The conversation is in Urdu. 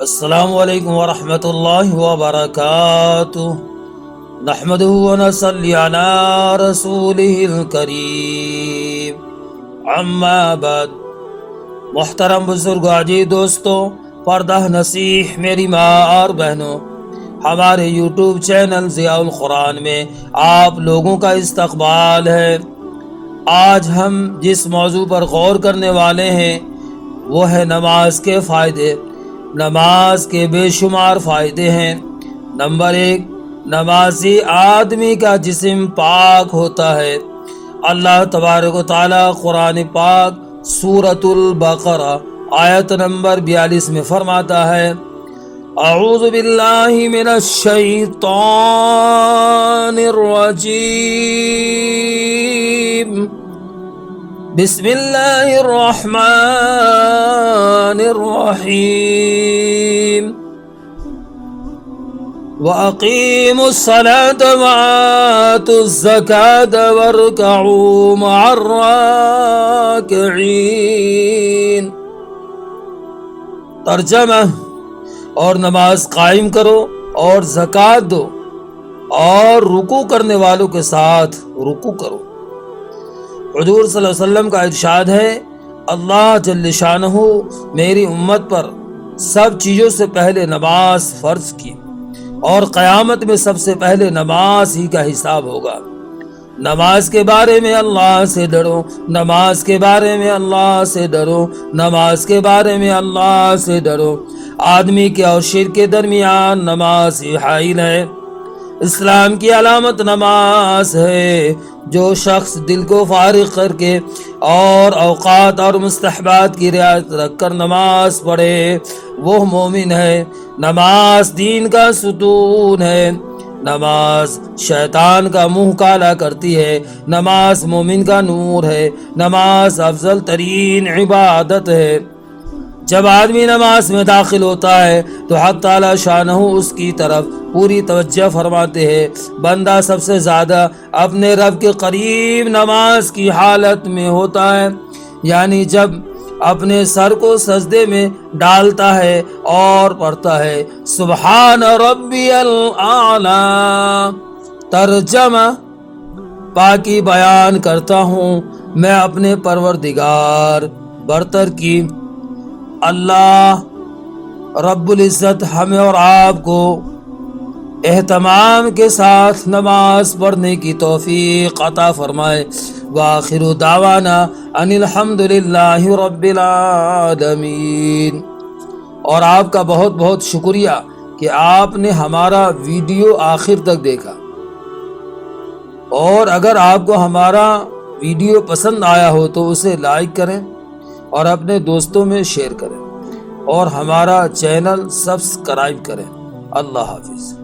السلام علیکم ورحمۃ اللہ وبرکاتہ۔ نحمدہ ونصلی علی رسولہ الکریم، اما بعد۔ محترم بزرگ عزیز دوستوں، پردہ نصیح میری ماں اور بہنوں، ہمارے یوٹیوب چینل ضیاء القرآن میں آپ لوگوں کا استقبال ہے۔ آج ہم جس موضوع پر غور کرنے والے ہیں وہ ہے نماز کے فائدے۔ نماز کے بے شمار فائدے ہیں۔ نمبر 1، نمازی آدمی کا جسم پاک ہوتا ہے۔ اللہ تبارک و تعالی قرآن پاک سورۃ البقرہ آیت نمبر 42 میں فرماتا ہے: اعوذ باللہ من الشیطان الرجیم، بسم اللہ الرحمن الرحیم، وَأَقِيمُوا الصَّلَاةَ وَآتُوا الزَّكَاةَ وَارْكَعُوا مَعَ الرَّاكِعِينَ۔ ترجمہ: اور نماز قائم کرو اور زکوٰۃ دو اور رکوع کرنے والوں کے ساتھ رکوع کرو۔ حضور صلی اللہ علیہ وسلم کا ارشاد ہے: اللہ جل شانہ میری امت پر سب چیزوں سے پہلے نماز فرض کی، اور قیامت میں سب سے پہلے نماز ہی کا حساب ہوگا۔ نماز کے بارے میں اللہ سے ڈرو، نماز کے بارے میں اللہ سے ڈرو، نماز کے بارے میں اللہ سے ڈرو۔ آدمی کے اور شرک کے درمیان نماز ہی حائل ہے۔ اسلام کی علامت نماز ہے۔ جو شخص دل کو فارغ کر کے اور اوقات اور مستحبات کی رعایت رکھ کر نماز پڑھے وہ مومن ہے۔ نماز دین کا ستون ہے۔ نماز شیطان کا منہ کالا کرتی ہے۔ نماز مومن کا نور ہے۔ نماز افضل ترین عبادت ہے۔ جب آدمی نماز میں داخل ہوتا ہے تو حق تعالی شانہ اس کی طرف پوری توجہ فرماتے ہیں۔ بندہ سب سے زیادہ اپنے رب کے قریب نماز کی حالت میں ہوتا ہے، یعنی جب اپنے سر کو سجدے میں ڈالتا ہے اور پڑھتا ہے: سبحان ربی الاعلیٰ۔ ترجمہ: پاکی بیان کرتا ہوں میں اپنے پروردگار برتر کی۔ اللہ رب العزت ہمیں اور آپ کو اہتمام کے ساتھ نماز پڑھنے کی توفیق عطا فرمائے۔ وآخر دعوانا ان الحمد للہ رب العالمین۔ اور آپ کا بہت بہت شکریہ کہ آپ نے ہمارا ویڈیو آخر تک دیکھا، اور اگر آپ کو ہمارا ویڈیو پسند آیا ہو تو اسے لائک کریں اور اپنے دوستوں میں شیئر کریں، اور ہمارا چینل سبسکرائب کریں۔ اللہ حافظ۔